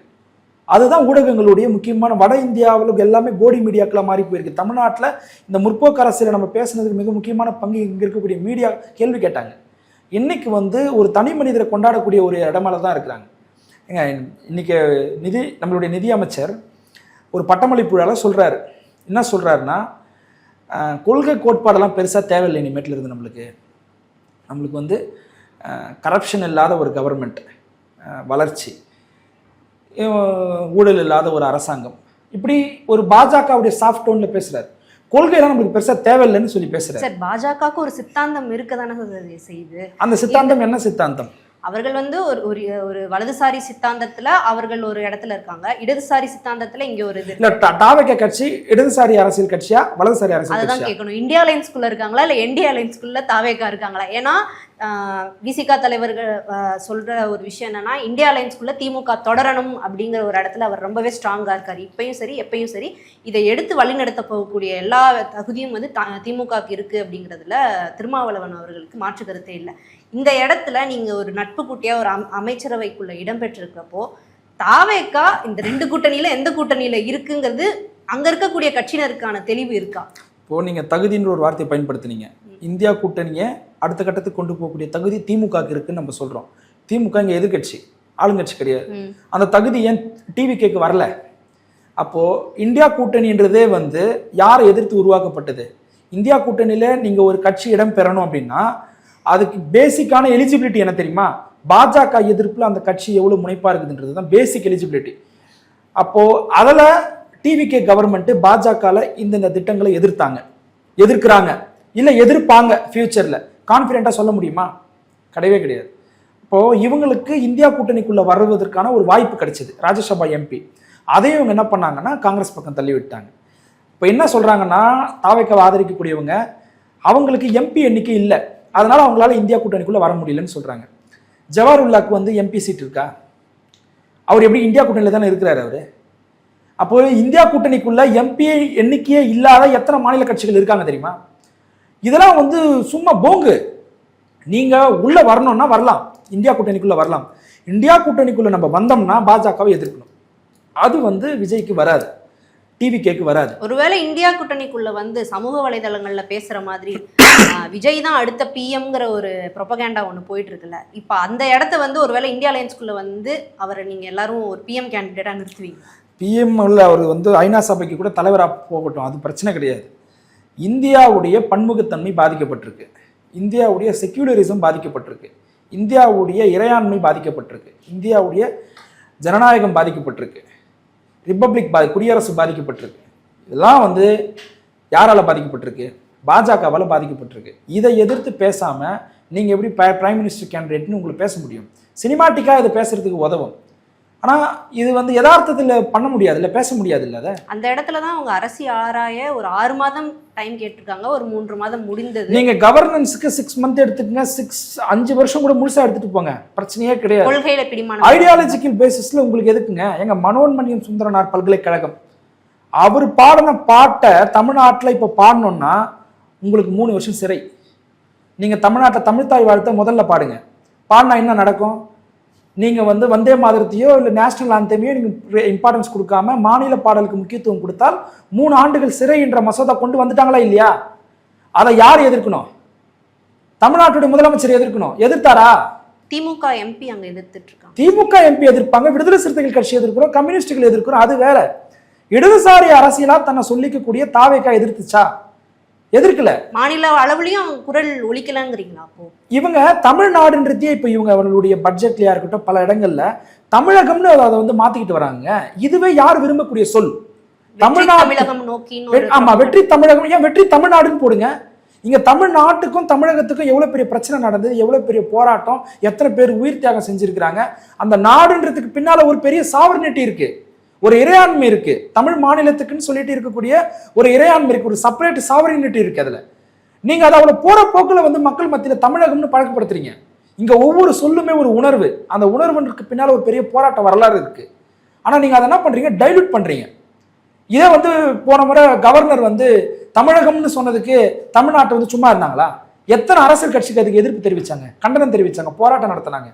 அதுதான் ஊடகங்களுடைய முக்கியமான. வட இந்தியாவில் எல்லாமே கோடி மீடியாக்களை மாறி போயிருக்கு. தமிழ்நாட்டில் இந்த முற்போக்கு அரசியலை நம்ம பேசுனதுக்கு மிக முக்கியமான பங்கு இங்கே இருக்கக்கூடிய மீடியா கேள்வி கேட்டாங்க. இன்னைக்கு வந்து ஒரு தனி மனிதரை கொண்டாடக்கூடிய ஒரு இடமால தான் இருக்கிறாங்க. ஏங்க, இன்னைக்கு நம்மளுடைய நிதி அமைச்சர் ஒரு பட்டமளிப்பு விழாவில் சொல்றாரு. என்ன சொல்றாருன்னா, கொள்கை கோட்பாடெல்லாம் பெருசாக தேவையில்லை இனிமேட்டில் இருந்து நம்மளுக்கு வந்து கரப்ஷன் இல்லாத ஒரு கவர்மெண்ட், வளர்ச்சி, ஊழல் இல்லாத ஒரு அரசாங்கம், இப்படி ஒரு பாஜகவுடைய சாஃப்ட் டோன்ல பேசுறாரு. கொள்கையெல்லாம் நம்மளுக்கு பெருசா தேவையில்லைன்னு சொல்லி பேசுறாரு. சார், பாஜகவுக்கு ஒரு சித்தாந்தம் இருக்கதானே செய்யுது. அந்த சித்தாந்தம் என்ன சித்தாந்தம்? அவர்கள் வந்து ஒரு வலதுசாரி சித்தாந்தத்துல அவர்கள் ஒரு இடத்துல இருக்காங்க, இடதுசாரி சித்தாந்தத்துல இங்க ஒரு இது. இல்ல, தாவக கட்சி இடதுசாரி அரசியல் கட்சியா வலதுசாரி அரசியல் கட்சியா? அதான் கேட்கணும். இந்தியா அலைன்ஸ்குள்ள இருக்காங்களா இல்ல என்டிஏ அலைன்ஸ்குள்ள தாவேகா இருக்காங்களா? ஏன்னா விசிகா தலைவர்கள் சொல்ற ஒரு விஷயம் என்னன்னா, இந்தியா அலைன்ஸ்குள்ள திமுக தொடரணும் அப்படிங்கிற ஒரு இடத்துல அவர் ரொம்பவே ஸ்ட்ராங்கா இருக்காரு. இப்பயும் சரி எப்பயும் சரி இதை எடுத்து வழிநடத்த போகக்கூடிய எல்லா தகுதியும் வந்து திமுகவுக்கு இருக்கு அப்படிங்கிறதுல திருமாவளவன் அவர்களுக்கு மாற்று கருத்தே இல்லை. இந்த இடத்துல நீங்க ஒரு நட்பு கூட்டியா ஒரு அமைச்சரவைக்குள்ள இடம்பெற்றிருக்கிறப்போ தாவேகா இந்த 2 கூட்டணியில எந்த கூட்டணியில இருக்குங்கிறது அங்க இருக்கக்கூடிய கட்சியினருக்கான தெளிவு இருக்கா? இப்போ நீங்க தகுதின்ற ஒரு வார்த்தையை பயன்படுத்தினீங்க. இந்தியா கூட்டணியை அடுத்த கட்டத்துக்கு கொண்டு போகக்கூடிய தகுதி திமுகவுக்கு இருக்குன்னு நம்ம சொல்றோம். திமுக இங்க எதிர்கட்சி, ஆளுங்கட்சி கிடையாது. அந்த தகுதி ஏன் டிவிகேக்கு வரல? அப்போ இந்தியா கூட்டணின்றதே வந்து யாரை எதிர்த்து உருவாக்கப்பட்டது? இந்தியா கூட்டணியில நீங்க ஒரு கட்சி இடம் பெறணும் அப்படின்னா அதுக்கு பேசிக்கான எலிஜிபிலிட்டி என்ன தெரியுமா? பாஜக எதிர்ப்புல அந்த கட்சி எவ்வளவு முனைப்பா இருக்குதுன்றது தான் பேசிக் எலிஜிபிலிட்டி. அப்போ அதில் டிவிகே கவர்மெண்ட் பாஜகல இந்த திட்டங்களை எதிர்க்கிறாங்க, இல்லை எதிர்ப்பாங்க ஃபியூச்சர்ல கான்ஃபிடென்ட்டா சொல்ல முடியுமா? கிடையவே கிடையாது. இப்போ இவங்களுக்கு இந்தியா கூட்டணிக்குள்ள வருவதற்கான ஒரு வாய்ப்பு கிடைச்சது, ராஜ்யசபா எம்பி. அதையும் இவங்க என்ன பண்ணாங்கன்னா காங்கிரஸ் பக்கம் தள்ளி விட்டாங்க. இப்போ என்ன சொல்றாங்கன்னா தாவேக்காவை ஆதரிக்கக்கூடியவங்க அவங்களுக்கு எம்பி எண்ணிக்கை இல்லை, அதனால அவங்களால இந்தியா கூட்டணிக்குள்ள வர முடியலன்னு சொல்றாங்க. ஜவஹர்லாக்கு வந்து எம்பி சீட் இருக்கா? அவர் எப்படி இந்தியா கூட்டணியில தானே இருக்கிறாரு அவரு. அப்போ இந்தியா கூட்டணிக்குள்ள எம்பி எண்ணிக்கையே இல்லாத எத்தனை மாநில கட்சிகள் இருக்காங்க தெரியுமா? இதெல்லாம் வந்து சும்மா போங்கு. நீங்க உள்ள வரணும்னா வரலாம், இந்தியா கூட்டணிக்குள்ள வரலாம். இந்தியா கூட்டணிக்குள்ள நம்ம வந்தோம்னா பாஜகவை எதிர்க்கணும். அது வந்து விஜய்க்கு வராது, டிவிகேக்கு வராது. ஒருவேளை இந்தியா கூட்டணிக்குள்ள வந்து சமூக வலைதளங்கள்ல பேசுற மாதிரி விஜய் தான் அடுத்த பிஎம்ங்கிற ஒரு ப்ரொபகேண்டா ஒன்று போயிட்டு இருக்குல்ல, இப்போ அந்த இடத்த வந்து ஒருவேளை இந்தியா அலையன்ஸ்குள்ள வந்து அவரை நீங்க எல்லாரும் ஒரு பிஎம் கேண்டிடேட்டா நிறுத்துவீங்க? பிஎம் அவர் வந்து ஐநா சபைக்கு கூட தலைவராக போகட்டும், அது பிரச்சனை கிடையாது. இந்தியாவுடைய பன்முகத்தன்மை பாதிக்கப்பட்டிருக்கு, இந்தியாவுடைய செக்யூலரிசம் பாதிக்கப்பட்டிருக்கு, இந்தியாவுடைய இறையாண்மை பாதிக்கப்பட்டிருக்கு, இந்தியாவுடைய ஜனநாயகம் பாதிக்கப்பட்டிருக்கு, ரிப்பப்ளிக் குடியரசு பாதிக்கப்பட்டிருக்கு. இதெல்லாம் வந்து யாரால பாதிக்கப்பட்டிருக்கு? பாஜகவால் பாதிக்கப்பட்டிருக்கு. இதை எதிர்த்து பேசாம நீங்க எப்படி பிரைம் மினிஸ்டர் கேண்டிடேட்னு உங்களுக்கு பேச முடியும்? சினிமாட்டிக்கா இதை பேசுறதுக்கு உதவும், ஆனா இது வந்து யதார்த்தத்தில் பண்ண முடியாது, இல்லை பேச முடியாது. இல்லை அதை அந்த இடத்துல தான் அவங்க அரசியல் ஆராய ஒரு 6 மாதம் டைம் கேட்டிருக்காங்க, ஒரு 3 மாதம் முடிந்தது. நீங்க கவர்னன்ஸுக்கு 6 மந்த் எடுத்துக்கங்க, 5 வருஷம் கூட முழுசா எடுத்துட்டு போங்க, பிரச்சனையே கிடையாது. கொள்கையில பிடிமான ஐடியாலஜிக்கல் பேசிஸ்ல உங்களுக்கு எதுக்குங்க? எங்க மனோன்மணியம் சுந்தரனார் பல்கலைக்கழகம் அவர் பாடின பாட்டை தமிழ்நாட்டில் இப்போ பாடணும்னா உங்களுக்கு 3 வருஷம் சிறை. நீங்க தமிழ்நாட்டில் தமிழ்தாய் வாழ்த்தை முதல்ல பாடுங்க, பாடினா என்ன நடக்கும்? நீங்க வந்து வந்தே மாதரத்தையோ இல்லை நேஷனல் ஆந்தமையோ நீங்க இம்பார்ட்டன்ஸ் கொடுக்காம மாநில பாடலுக்கு முக்கியத்துவம் கொடுத்தால் 3 ஆண்டுகள் சிறை என்ற மசோதா கொண்டு வந்துட்டாங்களா இல்லையா? அதை யார் எதிர்க்கணும்? தமிழ்நாட்டுடைய முதலமைச்சர் எதிர்க்கணும். எதிர்த்தாரா? திமுக எம்பி அங்க எதிர்த்துட்டு இருக்காங்க. திமுக எம்பி எதிர்ப்பாங்க, விடுதலை சிறுத்தைகள் கட்சி எதிர்க்கிறோம், கம்யூனிஸ்டுகள் எதிர்க்கிறோம், அது வேற. இடதுசாரி அரசியலா தன்னை சொல்லிக்கக்கூடிய தாவேக்கா எதிர்த்துச்சா? எதிர்க்கல. மாநில அளவுலயும் குரல் ஒலிக்கலங்கிறீங்களா? அப்போ இவங்க தமிழ்நாடுன்றதே இப்ப இவங்க அவர்களுடைய பட்ஜெட்லயா இருக்கட்டும் பல இடங்கள்ல தமிழகம்னு அதை வந்து மாத்திக்கிட்டு வராங்க. இதுவே யார் விரும்பக்கூடிய சொல்? தமிழகம் நோக்கி. ஆமா, வெற்றி தமிழகம். ஏன் வெற்றி தமிழ்நாடுன்னு போடுங்க. இங்க தமிழ்நாட்டுக்கும் தமிழகத்துக்கும் எவ்வளவு பெரிய பிரச்சனை நடந்தது, எவ்வளவு பெரிய போராட்டம், எத்தனை பேர் உயிர் தியாகம் செஞ்சிருக்கிறாங்க. அந்த நாடுன்றதுக்கு பின்னால ஒரு பெரிய சாவர்னிட்டி இருக்கு, ஒரு இறையாண்மை இருக்கு. தமிழ் மாநிலத்துக்குன்னு சொல்லிட்டு இருக்கக்கூடிய ஒரு இறையாண்மை இருக்கு, ஒரு செப்பரேட் சாவரினிட்டி இருக்கு. அதுல நீங்க அதை அவ்வளவு போற போக்குல வந்து மக்கள் மத்தியில தமிழகம்னு பழக்கப்படுத்துறீங்க. இங்க ஒவ்வொரு சொல்லுமே ஒரு உணர்வு, அந்த உணர்வுக்கு பின்னால ஒரு பெரிய போராட்ட வரலாறு இருக்கு. ஆனா நீங்க அதை என்ன பண்றீங்க? டைல்யூட் பண்றீங்க. இதே வந்து போன முறை கவர்னர் வந்து தமிழகம்னு சொன்னதுக்கு தமிழ்நாட்டை வந்து சும்மா இருந்தாங்களா? எத்தனை அரசியல் கட்சிக்கு அதுக்கு எதிர்ப்பு தெரிவிச்சாங்க, கண்டனம் தெரிவிச்சாங்க, போராட்டம் நடத்தினாங்க.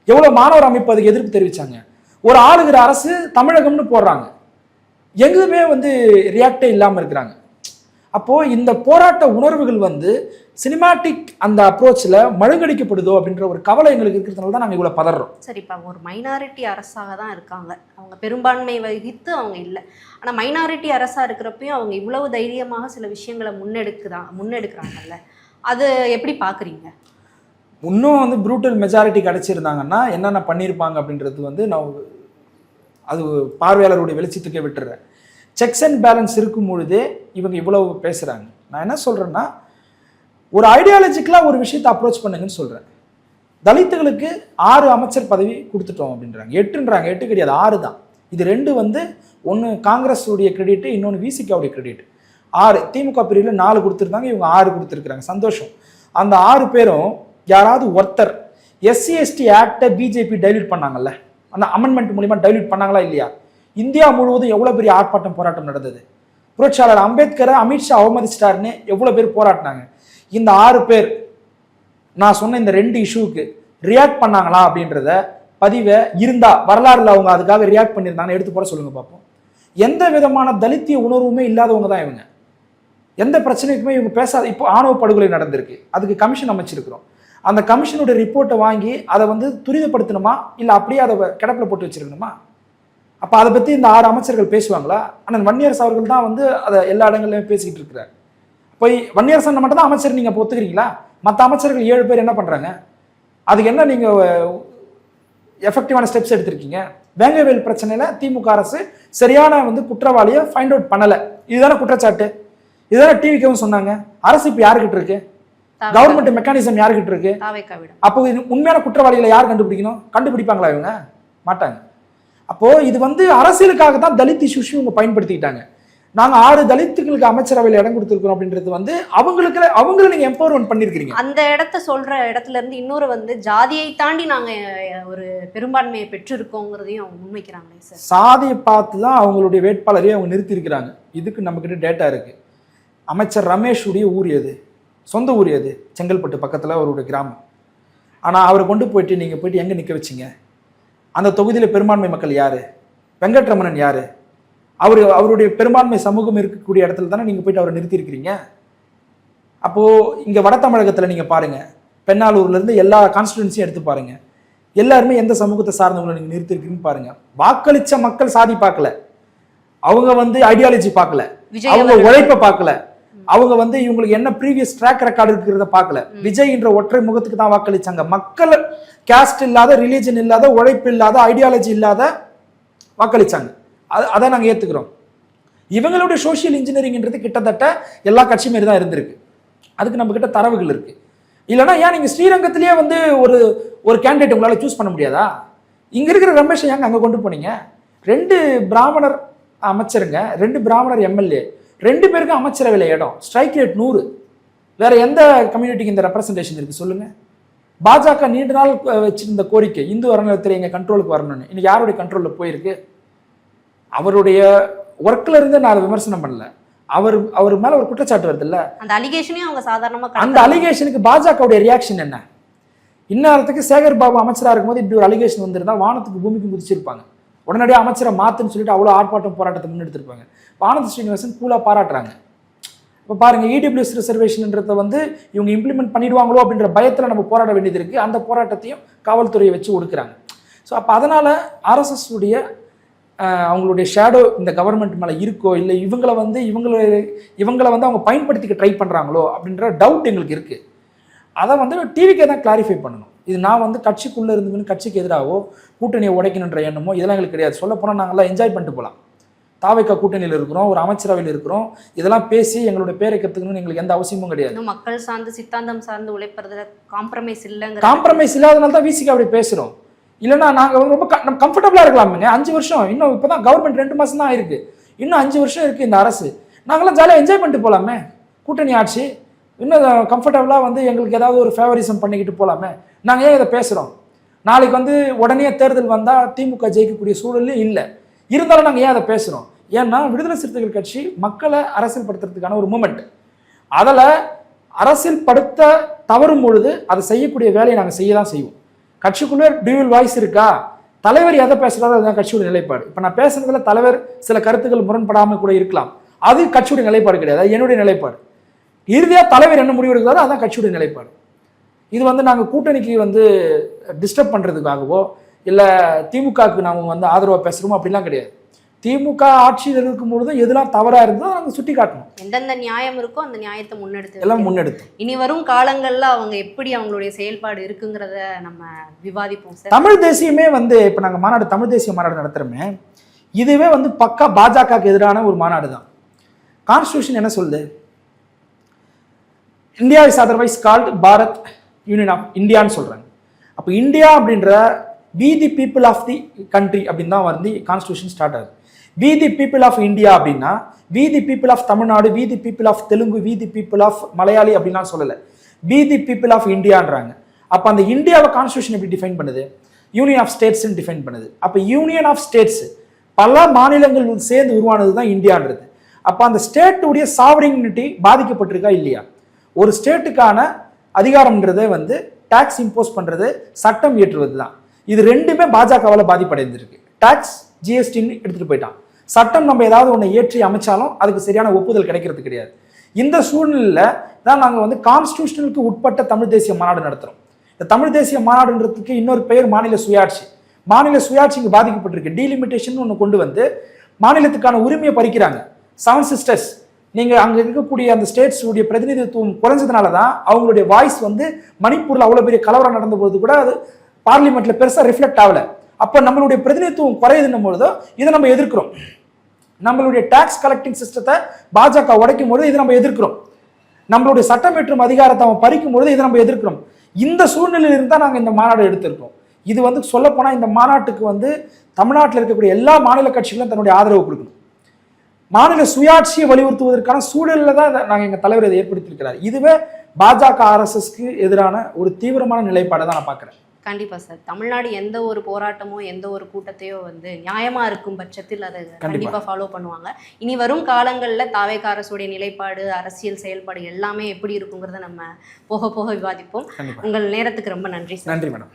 எவ்வளவு மாணவர் அமைப்பு அதுக்கு எதிர்ப்பு தெரிவிச்சாங்க. ஒரு ஆளுகிற அரசு தமிழகம்னு போடுறாங்க, எங்குமே வந்து ரியாக்டே இல்லாம இருக்கிறாங்க. அப்போ இந்த போராட்ட உணர்வுகள் வந்து சினிமாட்டிக் அந்த அப்ரோச்ல மழுங்கடிக்கப்படுதோ அப்படின்ற ஒரு கவலை எங்களுக்கு இருக்கிறதுனால தான் நாங்கள் இவ்வளவு பதறோம். சரிப்பா, ஒரு மைனாரிட்டி அரசாக தான் இருக்காங்க, அவங்க பெரும்பான்மை வகித்து அவங்க இல்லை. ஆனா மைனாரிட்டி அரசா இருக்கிறப்பையும் அவங்க இவ்வளவு தைரியமாக சில விஷயங்களை முன்னெடுக்கிறாங்கல்ல, அது எப்படி பாக்குறீங்க? இன்னும் வந்து ப்ரூட்டல் மெஜாரிட்டி கிடைச்சிருந்தாங்கன்னா என்னென்ன பண்ணியிருப்பாங்க அப்படின்றது வந்து நான் அது பார்வையாளருடைய வெளிச்சத்துக்கே விட்டுறேன். செக்ஸ் அண்ட் பேலன்ஸ் இருக்கும் பொழுதே இவங்க இவ்வளவு பேசுறாங்க. நான் என்ன சொல்றேன்னா, ஒரு ஐடியாலஜிக்கலாக ஒரு விஷயத்தை அப்ரோச் பண்ணுங்கன்னு சொல்றேன். தலித்துகளுக்கு 6 அமைச்சர் பதவி கொடுத்துட்டோம் அப்படின்றாங்க, 8ன்றாங்க. 8 கிடையாது, 6 தான். இது 2 வந்து ஒன்று காங்கிரஸ் உடைய கிரெடிட், இன்னொன்று விசிகாவுடைய கிரெடிட். 6 திமுக பிரிவில் 4 கொடுத்துருந்தாங்க, இவங்க 6 கொடுத்துருக்குறாங்க. சந்தோஷம். அந்த 6 பேரும் யாராவது ஒருத்தர் SC/ST ஆக்டை பிஜேபி டைல்யூட் பண்ணாங்கல்ல, அந்த அமெண்ட்மெண்ட் மூலியமா டைல்யூட் பண்ணாங்களா இல்லையா? இந்தியா முழுவதும் எவ்வளவு பெரிய ஆர்ப்பாட்டம் போராட்டம் நடந்தது. புரட்சியாளர் அம்பேத்கரை அமித்ஷா அவமதிச்சிட்டாருன்னு எவ்வளவு பேர் போராட்டினாங்க. இந்த 6 பேர் நான் சொன்ன இந்த 2 இஷ்யூக்கு ரியாக்ட் பண்ணாங்களா அப்படின்றத பதிவை இருந்தா வரலாறுல அவங்க அதுக்காக ரியாக்ட் பண்ணியிருந்தாங்கன்னு எடுத்து போட சொல்லுங்க பார்ப்போம். எந்த விதமான தலித்திய உணர்வுமே இல்லாதவங்க தான் இவங்க. எந்த பிரச்சனைக்குமே இவங்க பேசாத. இப்போ ஆணவ படுகொலை நடந்திருக்கு, அதுக்கு கமிஷன் அமைச்சிருக்கிறோம். அந்த கமிஷனோட ரிப்போர்ட்டை வாங்கி அதை வந்து துரிதப்படுத்தணுமா இல்லை அப்படியே அதை கிடப்பில் போட்டு வச்சிருக்கணுமா? அப்போ அதை பற்றி இந்த 6 அமைச்சர்கள் பேசுவாங்களா? ஆனால் வன்னியரசு அவர்கள் தான் வந்து அதை எல்லா இடங்கள்லையும் பேசிக்கிட்டு இருக்கிறார். போய் வன்னியரசன் மட்டும் தான் அமைச்சர் நீங்கள் ஒத்துக்கிறீங்களா? மற்ற அமைச்சர்கள் 7 பேர் என்ன பண்ணுறாங்க? அதுக்கு என்ன நீங்கள் எஃபெக்டிவான ஸ்டெப்ஸ் எடுத்திருக்கீங்க? வேங்கவேல் பிரச்சனையில் திமுக அரசு சரியான வந்து குற்றவாளியை ஃபைண்ட் அவுட் பண்ணலை. இதுதானே குற்றச்சாட்டு, இதுதானே டிவிக்கவும் சொன்னாங்க. அரசு இப்போ யாருக்கிட்ட இருக்கு? கவர்மெண்ட் மெக்கானிசம் யாருக்கிட்ட இருக்கு? அப்போ உண்மையான குற்றவாளிகளை யார் கண்டுபிடிக்கணும்? கண்டுபிடிப்பாங்களா? இவங்க மாட்டாங்க. அப்போ இது வந்து அரசியலுக்காக தான் தலித் இஷ்யூஸ் இவங்க பயன்படுத்திக்கிட்டாங்க. நாங்க 6 தலித்துகளுக்கு அமைச்சரவையில் இடம் கொடுத்துருக்கோம் அப்படின்றது வந்து அவங்களை நீங்க எம்பவர்மெண்ட் பண்ணிருக்கீங்க. அந்த இடத்த சொல்ற இடத்துல இருந்து இன்னொரு வந்து ஜாதியை தாண்டி நாங்க ஒரு பெரும்பான்மையை பெற்றிருக்கோங்கிறதையும் அவங்க முன்வைக்கிறாங்களே சார். சாதியை பார்த்து தான் அவங்களுடைய வேட்பாளரையும் அவங்க நிறுத்தி இருக்கிறாங்க. இதுக்கு நம்ம கிட்ட டேட்டா இருக்கு. அமைச்சர் ரமேஷுடைய ஊர் எது? சொந்த ஊர் எது? செங்கல்பட்டு பக்கத்துல அவருடைய கிராமம். ஆனா அவரை கொண்டு போயிட்டு நீங்க போயிட்டு எங்க நிக்க வச்சிங்க? அந்த தொகுதியில் பெரும்பான்மை மக்கள் யாரு? வெங்கட்ரமணன் யாரு? அவருடைய பெரும்பான்மை சமூகம் இருக்கக்கூடிய இடத்துல தானே நீங்க போயிட்டு அவரை நிறுத்தி இருக்கிறீங்க. அப்போ இங்க வட தமிழகத்துல நீங்க பாருங்க, பெண்ணாலூர்ல இருந்து எல்லா கான்ஸ்டிடுவன்சியும் எடுத்து பாருங்க, எல்லாருமே எந்த சமூகத்தை சார்ந்தவங்களை நீங்க நிறுத்தி இருக்கீங்கன்னு பாருங்க. வாக்களிச்ச மக்கள் சாதி பார்க்கல, அவங்க வந்து ஐடியாலஜி பார்க்கல, அவங்க உழைப்பை பார்க்கல, அவங்க வந்து இவங்களுக்கு என்ன ப்ரீவியஸ் ட்ராக் ரெக்கார்டு இருக்கிறத பார்க்கல. விஜய் என்ற ஒற்றை முகத்துக்கு தான் வாக்களிச்சாங்க. மக்கள் கேஸ்ட் இல்லாத, ரிலீஜன் இல்லாத, உழைப்பு இல்லாத, ஐடியாலஜி இல்லாத வாக்களிச்சாங்க. அதை நாங்கள் ஏற்றுக்கிறோம். இவங்களுடைய சோசியல் இன்ஜினியரிங்ன்றது கிட்டத்தட்ட எல்லா கட்சி மாரி தான் இருந்திருக்கு. அதுக்கு நம்ம கிட்ட தரவுகள் இருக்கு. இல்லைன்னா ஏன் நீங்கள் ஸ்ரீரங்கத்திலேயே வந்து ஒரு கேண்டிடேட் உங்களால் சூஸ் பண்ண முடியாதா? இங்கே இருக்கிற ரமேஷை ஏங்க அங்கே கொண்டு போனீங்க? 2 பிராமணர் அமைச்சருங்க, 2 பிராமணர் எம்எல்ஏ, 2 பேருக்கு அமைச்சரவையில் இடம், ஸ்ட்ரைக் ரேட் 100. வேற எந்த கம்யூனிட்டிக்கு இந்த ரெப்ரசன்டேஷன் இருக்கு சொல்லுங்க? பாஜக நீண்ட நாள் வச்சிருந்த கோரிக்கை இந்து அறநிலையத்துறை எங்க கண்ட்ரோலுக்கு வரணும்னு, இன்னைக்கு யாருடைய கண்ட்ரோலில் போயிருக்கு? அவருடைய ஒர்க்ல இருந்து நான் விமர்சனம் பண்ணல, அவர் மேல ஒரு குற்றச்சாட்டு வருது இல்ல, அந்த அலிகேஷனையும் அவங்க சாதாரணமா, அந்த அலிகேஷனுக்கு பாஜகவுடைய ரியாக்ஷன் என்ன? இந்நேரத்துக்கு சேகர் பாபு அமைச்சரா இருக்கும்போது இப்படி ஒரு அலிகேஷன் வந்திருந்தா வானத்துக்கு பூமிக்கு குதிச்சிருப்பாங்க. உடனடியாக அமைச்சரை மாத்துன்னு சொல்லிட்டு அவ்வளோ ஆர்ப்பாட்டம் போராட்டத்தை முன்னெடுத்திருப்பாங்க. ஆனந்த் ஸ்ரீனிவாசன் கூலா பாராட்டுறாங்க. இப்போ பாருங்க, இடபிள்யூஎஸ் ரிசர்வேஷன்ன்றதை வந்து இவங்க இம்ப்ளிமெண்ட் பண்ணிடுவாங்களோ அப்படின்ற பயத்தில் நம்ம போராட வேண்டியது இருக்குது. அந்த போராட்டத்தையும் காவல்துறையை வச்சு ஒடுக்குறாங்க. ஸோ அப்போ அதனால் ஆர்எஸ்எஸ் உடைய அவங்களுடைய ஷேடோ இந்த கவர்மெண்ட் மேலே இருக்கோ, இல்லை இவங்களை வந்து அவங்க பயன்படுத்திக்க ட்ரை பண்ணுறாங்களோ அப்படின்ற டவுட் எங்களுக்கு இருக்குது. அதை வந்து டிவிக்கே தான் கிளாரிஃபை பண்ணணும். இது நான் வந்து கட்சிக்குள்ளே இருந்துன்னு கட்சிக்கு எதிராகவோ கூட்டணியை உடைக்கணுன்ற எண்ணமோ இதெல்லாம் எங்களுக்கு கிடையாது. சொல்ல போனால் நாங்கள்லாம் என்ஜாய் பண்ணிட்டு போகலாம். தாவைக்கா கூட்டணியில் இருக்கிறோம், ஒரு அமைச்சரவையில் இருக்கிறோம், இதெல்லாம் பேசி எங்களுடைய பேரை கற்றுக்கணும்னு எங்களுக்கு எந்த அவசியமும் கிடையாது. மக்கள் சார்ந்து சித்தாந்தம் சார்ந்து உழைப்பதில் காம்ப்ரமைஸ் இல்லைங்க. காம்ப்ரமைஸ் இல்லாதனால தான் விசிக்கு அப்படி பேசுகிறோம். இல்லைன்னா நாங்கள் வந்து ரொம்ப கம்ஃபர்டபுளாக இருக்கலாமுங்க. 5 வருஷம் இன்னும், இப்போ தான் கவர்மெண்ட் 2 மாதம் தான் ஆயிருக்கு, இன்னும் 5 வருஷம் இருக்குது இந்த அரசு. நாங்களாம் ஜாலியாக என்ஜாய் பண்ணிட்டு போகலாமே. கூட்டணி ஆட்சி இன்னும் கம்ஃபர்டபுளாக வந்து எங்களுக்கு ஏதாவது ஒரு ஃபேவரிசம் பண்ணிக்கிட்டு போகலாமே. நாங்கள் ஏன் இதை பேசுகிறோம்? நாளைக்கு வந்து உடனே தேர்தல் வந்தால் திமுக ஜெயிக்கக்கூடிய சூழலும் இல்லை. இருந்தாலும் நாங்கள் ஏன் அதை பேசுகிறோம்? ஏன்னா விடுதலை சிறுத்தைகள் கட்சி மக்களை அரசியல் படுத்துறதுக்கான ஒரு மூமெண்ட். அதில் அரசியல் படுத்த தவறும் பொழுது அதை செய்யக்கூடிய வேலையை நாங்கள் செய்ய தான் செய்வோம். கட்சிக்குள்ளே டியூவல் வாய்ஸ் இருக்கா? தலைவர் எதை பேசுகிறாரோ அதுதான் கட்சியோட நிலைப்பாடு. இப்போ நான் பேசுறதுல தலைவர் சில கருத்துக்கள் முரண்படாமல் கூட இருக்கலாம், அது கட்சியுடைய நிலைப்பாடு கிடையாது, அது என்னுடைய நிலைப்பாடு. இறுதியாக தலைவர் என்ன முடிவு எடுக்கிறாரோ அதான் கட்சியுடைய நிலைப்பாடு. இது வந்து நாங்கள் கூட்டணிக்கு வந்து டிஸ்டர்ப் பண்ணுறதுக்காகவோ இல்லை திமுகவுக்கு நாங்கள் வந்து ஆதரவாக பேசுகிறோமோ அப்படிலாம் கிடையாது. திமுக ஆட்சியில் இருக்கும் பொழுது எதெல்லாம் தவறாக இருந்தோ நாங்கள் சுட்டி காட்டணும். எந்தெந்த நியாயம் இருக்கோ அந்த நியாயத்தை முன்னெடுத்து எல்லாம் முன்னெடுத்து இனி வரும் காலங்களில் அவங்க எப்படி அவங்களுடைய செயல்பாடு இருக்குங்கிறத நம்ம விவாதிப்போம் சார். தமிழ் தேசியமே வந்து இப்போ நாங்கள் மாநாடு, தமிழ் தேசிய மாநாடு நடத்துகிறோமே, இதுவே வந்து பக்கா பாஜகவுக்கு எதிரான ஒரு மாநாடு தான். கான்ஸ்டியூஷன் என்ன சொல்லுது? India is otherwise called Bharat union of இந்தியான்னு சொல்கிறாங்க. அப்போ இந்தியா அப்படின்ற we the people of the country அப்படின்னு தான் வந்து கான்ஸ்டியூஷன் ஸ்டார்ட் ஆகுது. We the people of India அப்படின்னா we the people of Tamil Nadu, we the people of Telugu, we the people of Malayali அப்படின்லாம் சொல்லலை, வி தி பீப்புள் ஆஃப் இந்தியான்றாங்க. அப்போ அந்த இந்தியாவை கான்ஸ்டியூஷன் எப்படி டிஃபைன் பண்ணுது? யூனியன் ஆஃப் ஸ்டேட்ஸ்ன்னு டிஃபைன் பண்ணுது. அப்போ யூனியன் ஆஃப் ஸ்டேட்ஸ் பல மாநிலங்கள் சேர்ந்து உருவானது தான் இந்தியான்றது. அப்போ அந்த ஸ்டேட்டுடைய சாவரினிட்டி பாதிக்கப்பட்டிருக்கா இல்லையா? ஒரு ஸ்டேட்டுக்கான அதிகாரம்ன்றதை வந்து டாக்ஸ் இம்போஸ் பண்ணுறது, சட்டம் இயற்றுவது தான். இது ரெண்டுமே பாஜகவால் பாதிப்படைந்திருக்கு. டாக்ஸ் ஜிஎஸ்டின்னு எடுத்துகிட்டு போயிட்டான். சட்டம் நம்ம ஏதாவது ஒன்று ஏற்றி அமைச்சாலும் அதுக்கு சரியான ஒப்புதல் கிடைக்கிறது கிடையாது. இந்த சூழ்நிலையில தான் நாங்கள் வந்து கான்ஸ்டியூஷனுக்கு உட்பட்ட தமிழ் தேசிய மாநாடு நடத்துகிறோம். இந்த தமிழ் தேசிய மாநாடுன்றதுக்கு இன்னொரு பெயர் மாநில சுயாட்சி. மாநில சுயாட்சி இங்கே பாதிக்கப்பட்டிருக்கு. டீலிமிட்டேஷன் ஒன்று கொண்டு வந்து மாநிலத்துக்கான உரிமையை பறிக்கிறாங்க. 7 சிஸ்டர்ஸ் நீங்கள் அங்கே இருக்கக்கூடிய அந்த ஸ்டேட்ஸ் உடைய பிரதிநிதித்துவம் குறைஞ்சதுனால தான் அவங்களுடைய வாய்ஸ் வந்து மணிப்பூரில் அவ்வளோ பெரிய கலவரம் நடந்த போது கூட அது பார்லிமெண்ட்ல பெருசாக ரிஃப்ளெக்ட் ஆகல. அப்போ நம்மளுடைய பிரதிநிதித்துவம் குறையுதுன்னும் பொழுதோ இதை நம்ம எதிர்க்கிறோம். நம்மளுடைய டாக்ஸ் கலெக்டிங் சிஸ்டத்தை பாஜக உடைக்கும் பொழுது இதை நம்ம எதிர்க்கிறோம். நம்மளுடைய சட்டம் இயற்றும் அதிகாரத்தை அவன் பறிக்கும் பொழுது இதை நம்ம எதிர்க்கிறோம். இந்த சூழ்நிலையில் இருந்தால் நாங்கள் இந்த மாநாடு எடுத்திருக்கோம். இது வந்து சொல்லப்போனால் இந்த மாநாட்டுக்கு வந்து தமிழ்நாட்டில் இருக்கக்கூடிய எல்லா மாநில கட்சிகளும் தன்னுடைய ஆதரவு கொடுக்கணும். மாநில சுயாட்சியை வலியுறுத்துவதற்கான சூழலில் தான் நாங்கள் எங்கள் தலைவர் இதை ஏற்படுத்தியிருக்கிறார். இதுவே பாஜக RSSக்கு எதிரான ஒரு தீவிரமான நிலைப்பாடை தான் நான் பார்க்குறேன். கண்டிப்பா சார். தமிழ்நாடு எந்த ஒரு போராட்டமோ எந்த ஒரு கூட்டத்தையோ வந்து நியாயமா இருக்கும் பட்சத்தில் அதை கண்டிப்பா ஃபாலோ பண்ணுவாங்க. இனி வரும் காலங்களில் தாவேகா அரசுடைய நிலைப்பாடு, அரசியல் செயல்பாடு எல்லாமே எப்படி இருக்குங்கிறத நம்ம போக போக விவாதிப்போம். உங்கள் நேரத்துக்கு ரொம்ப நன்றி சார். நன்றி மேடம்.